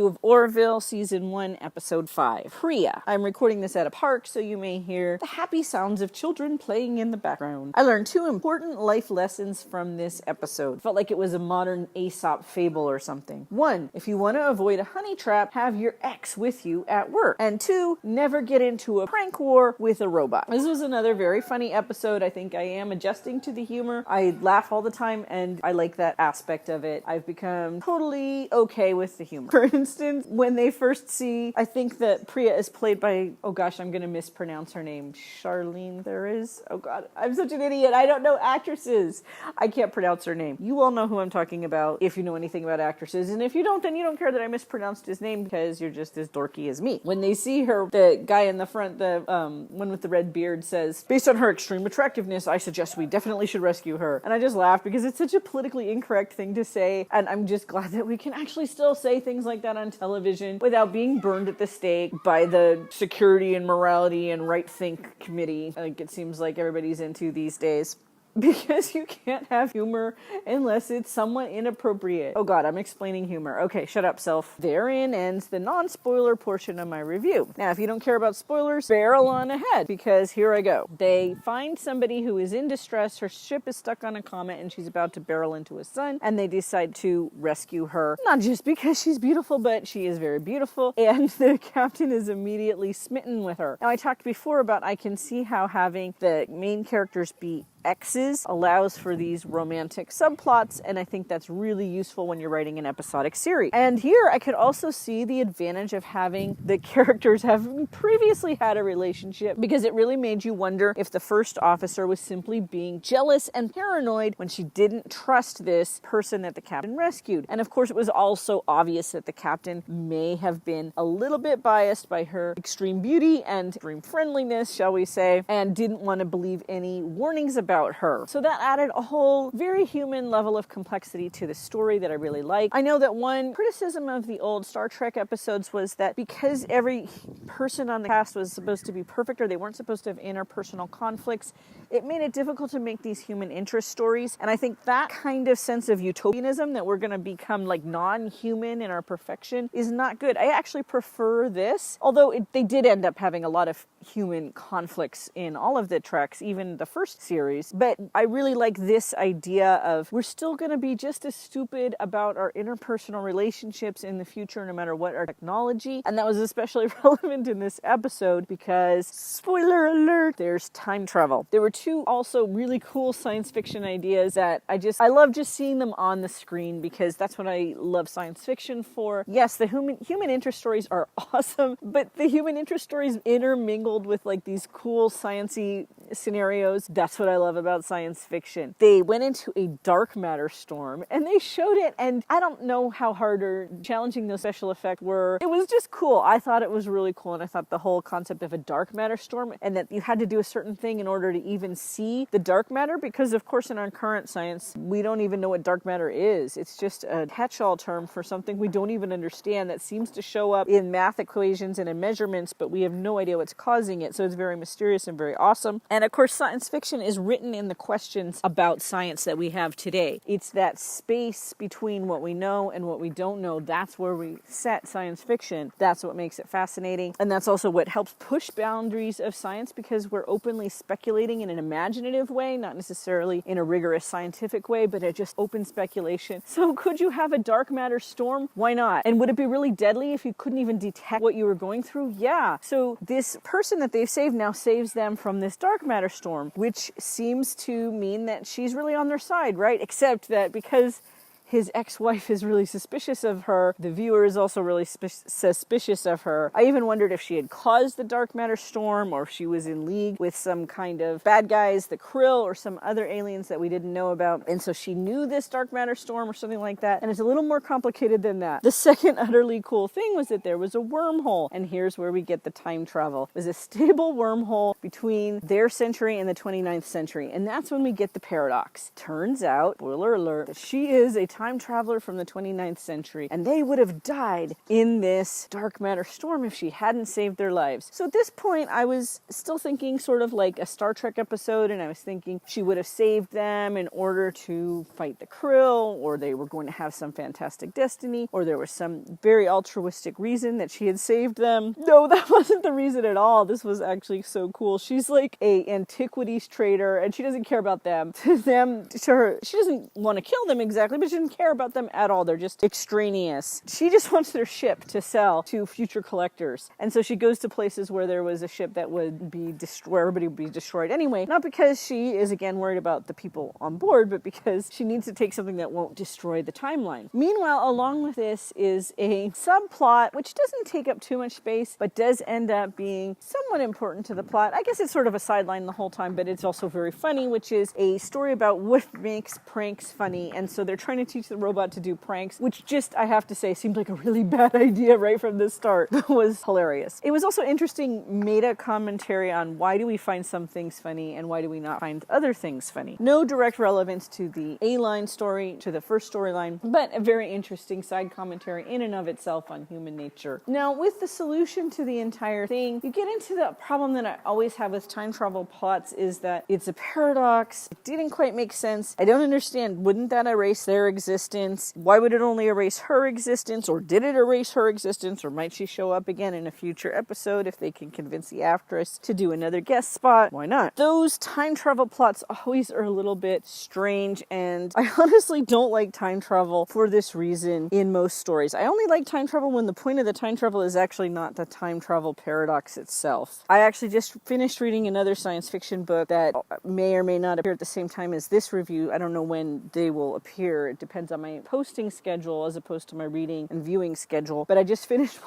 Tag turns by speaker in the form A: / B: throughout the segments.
A: of Oriville, Season 1, Episode 5, Pria. I'm recording this at a park, so you may hear the happy sounds of children playing in the background. I learned 2 important life lessons from this episode. Felt like it was a modern Aesop fable or something. 1, if you want to avoid a honey trap, have your ex with you at work. And 2, never get into a prank war with a robot. This was another very funny episode. I think I am adjusting to the humor. I laugh all the time, and I like that aspect of it. I've become totally okay with the humor. For instance, when they first see, I think that Pria is played by, oh gosh, I'm going to mispronounce her name. Charlene there is? Oh God, I'm such an idiot. I don't know actresses. I can't pronounce her name. You all know who I'm talking about if you know anything about actresses. And if you don't, then you don't care that I mispronounced his name because you're just as dorky as me. When they see her, the guy in the front, the one with the red beard says, based on her extreme attractiveness, I suggest we definitely should rescue her. And I just laugh because it's such a politically incorrect thing to say. And I'm just glad that we can actually still say things like that on television without being burned at the stake by the Security and Morality and Right Think Committee, like it seems like everybody's into these days. Because you can't have humor unless it's somewhat inappropriate. Oh God, I'm explaining humor. Okay, shut up, self. Therein ends the non-spoiler portion of my review. Now, if you don't care about spoilers, barrel on ahead, because here I go. They find somebody who is in distress. Her ship is stuck on a comet and she's about to barrel into a sun, and they decide to rescue her. Not just because she's beautiful, but she is very beautiful, and the captain is immediately smitten with her. Now, I talked before about I can see how having the main characters be exes allows for these romantic subplots, and I think that's really useful when you're writing an episodic series. And here I could also see the advantage of having the characters have previously had a relationship, because it really made you wonder if the first officer was simply being jealous and paranoid when she didn't trust this person that the captain rescued. And of course it was also obvious that the captain may have been a little bit biased by her extreme beauty and extreme friendliness, shall we say, and didn't want to believe any warnings about her. So that added a whole very human level of complexity to the story that I really like. I know that one criticism of the old Star Trek episodes was that because every person on the cast was supposed to be perfect, or they weren't supposed to have interpersonal conflicts, it made it difficult to make these human interest stories. And I think that kind of sense of utopianism, that we're going to become like non-human in our perfection, is not good. I actually prefer this, although they did end up having a lot of human conflicts in all of the Treks, even the first series. But I really like this idea of we're still going to be just as stupid about our interpersonal relationships in the future, no matter what our technology. And that was especially relevant in this episode because, spoiler alert, there's time travel. There were 2 also really cool science fiction ideas that I love just seeing them on the screen, because that's what I love science fiction for. Yes, the human interest stories are awesome, but the human interest stories intermingled with like these cool sciencey scenarios. That's what I love about science fiction. They went into a dark matter storm and they showed it, and I don't know how hard or challenging those special effects were. It was just cool. I thought it was really cool, and I thought the whole concept of a dark matter storm, and that you had to do a certain thing in order to even see the dark matter, because of course in our current science we don't even know what dark matter is. It's just a catch-all term for something we don't even understand that seems to show up in math equations and in measurements, but we have no idea what's causing it. So it's very mysterious and very awesome. And of course science fiction is written in the questions about science that we have today. It's that space between what we know and what we don't know. That's where we set science fiction. That's what makes it fascinating. And that's also what helps push boundaries of science, because we're openly speculating in an imaginative way, not necessarily in a rigorous scientific way, but a just open speculation. So could you have a dark matter storm? Why not? And would it be really deadly if you couldn't even detect what you were going through? Yeah. So this person that they've saved now saves them from this dark matter storm, which seems to mean that she's really on their side, right? Except that because his ex-wife is really suspicious of her, the viewer is also really suspicious of her. I even wondered if she had caused the dark matter storm, or if she was in league with some kind of bad guys, the Krill, or some other aliens that we didn't know about. And so she knew this dark matter storm or something like that. And it's a little more complicated than that. The second utterly cool thing was that there was a wormhole. And here's where we get the time travel. It was a stable wormhole between their century and the 29th century. And that's when we get the paradox. Turns out, spoiler alert, that she is a time traveler from the 29th century, and they would have died in this dark matter storm if she hadn't saved their lives. So at this point, I was still thinking sort of like a Star Trek episode, and I was thinking she would have saved them in order to fight the Krill, or they were going to have some fantastic destiny, or there was some very altruistic reason that she had saved them. No, that wasn't the reason at all. This was actually so cool. She's like a antiquities trader, and she doesn't care about them. To her, she doesn't want to kill them exactly, but she doesn't care about them at all. They're just extraneous. She just wants their ship to sell to future collectors. And so she goes to places where there was a ship that would be where everybody would be destroyed anyway. Not because she is, again, worried about the people on board, but because she needs to take something that won't destroy the timeline. Meanwhile, along with this is a subplot, which doesn't take up too much space, but does end up being somewhat important to the plot. I guess it's sort of a sideline the whole time, but it's also very funny, which is a story about what makes pranks funny. And so they're trying to teach the robot to do pranks, which just, I have to say, seemed like a really bad idea right from the start. It was hilarious. It was also interesting meta commentary on why do we find some things funny and why do we not find other things funny. No direct relevance to the A-line story, to the first storyline, but a very interesting side commentary in and of itself on human nature. Now, with the solution to the entire thing, you get into the problem that I always have with time travel plots is that it's a paradox. It didn't quite make sense. I don't understand. Wouldn't that erase their existence? Why would it only erase her existence? Or did it erase her existence? Or might she show up again in a future episode if they can convince the actress to do another guest spot? Why not? Those time travel plots always are a little bit strange, and I honestly don't like time travel for this reason in most stories. I only like time travel when the point of the time travel is actually not the time travel paradox itself. I actually just finished reading another science fiction book that may or may not appear at the same time as this review. I don't know when they will appear. It depends on my posting schedule as opposed to my reading and viewing schedule. But I just finished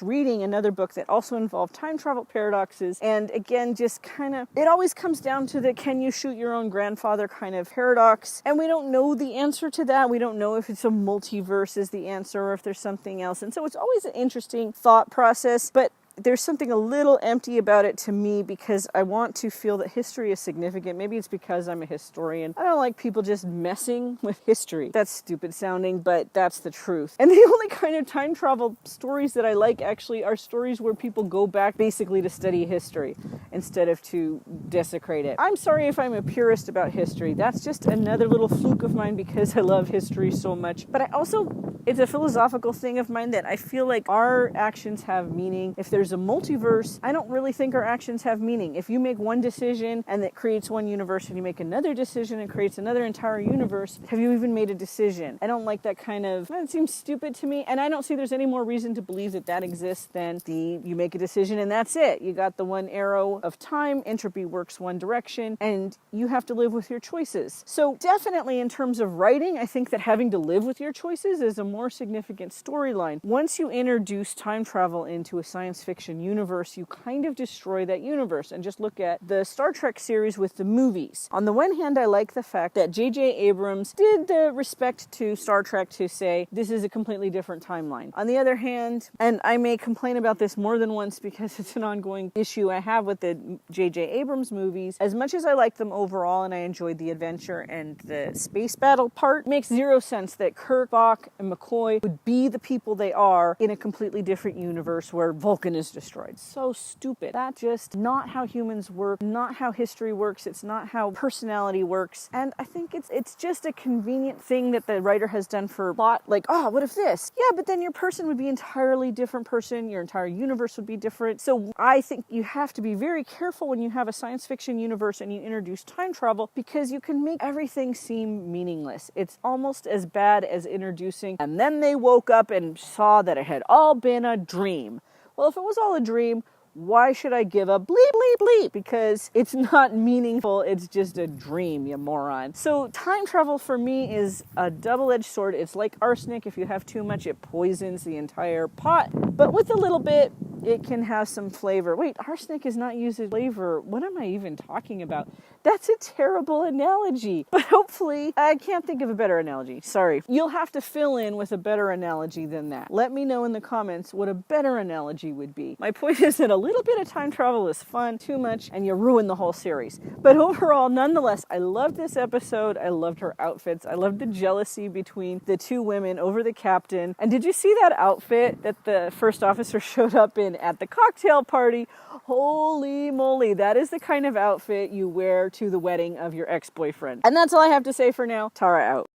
A: reading another book that also involved time travel paradoxes. And again, just kind of, it always comes down to the can you shoot your own grandfather kind of paradox. And we don't know the answer to that. We don't know if it's a multiverse is the answer or if there's something else. And so it's always an interesting thought process, but there's something a little empty about it to me because I want to feel that history is significant. Maybe it's because I'm a historian. I don't like people just messing with history. That's stupid sounding, but that's the truth. And the only kind of time travel stories that I like actually are stories where people go back basically to study history instead of to desecrate it. I'm sorry if I'm a purist about history. That's just another little fluke of mine because I love history so much. But I also, it's a philosophical thing of mine that I feel like our actions have meaning. If there's a multiverse, I don't really think our actions have meaning. If you make one decision and that creates one universe and you make another decision and creates another entire universe, have you even made a decision? I don't like that kind of, that seems stupid to me, and I don't see there's any more reason to believe that that exists than you make a decision and that's it. You got the one arrow of time, entropy works one direction, and you have to live with your choices. So definitely in terms of writing, I think that having to live with your choices is a more significant storyline. Once you introduce time travel into a science fiction universe, you kind of destroy that universe. And just look at the Star Trek series with the movies. On the one hand, I like the fact that J.J. Abrams did the respect to Star Trek to say, this is a completely different timeline. On the other hand, and I may complain about this more than once because it's an ongoing issue I have with the J.J. Abrams movies, as much as I like them overall and I enjoyed the adventure and the space battle part, it makes zero sense that Kirk, Spock, and McCoy would be the people they are in a completely different universe where Vulcan is destroyed. So stupid. That's just not how humans work, not how history works, it's not how personality works, and I think it's just a convenient thing that the writer has done for plot, like, oh, what if this? Yeah, but then your person would be an entirely different person, your entire universe would be different. So I think you have to be very careful when you have a science fiction universe and you introduce time travel because you can make everything seem meaningless. It's almost as bad as introducing, and then they woke up and saw that it had all been a dream. Well, if it was all a dream, why should I give a bleep, bleep, bleep? Because it's not meaningful. It's just a dream, you moron. So time travel for me is a double-edged sword. It's like arsenic. If you have too much, it poisons the entire pot. But with a little bit, it can have some flavor. Wait, arsenic is not used as flavor. What am I even talking about? That's a terrible analogy. But hopefully, I can't think of a better analogy. Sorry. You'll have to fill in with a better analogy than that. Let me know in the comments what a better analogy would be. My point is that a little bit of time travel is fun, too much, and you ruin the whole series. But overall, nonetheless, I loved this episode. I loved her outfits. I loved the jealousy between the two women over the captain. And did you see that outfit that the first officer showed up in at the cocktail party? Holy moly, that is the kind of outfit you wear to the wedding of your ex-boyfriend. And that's all I have to say for now. Tara out.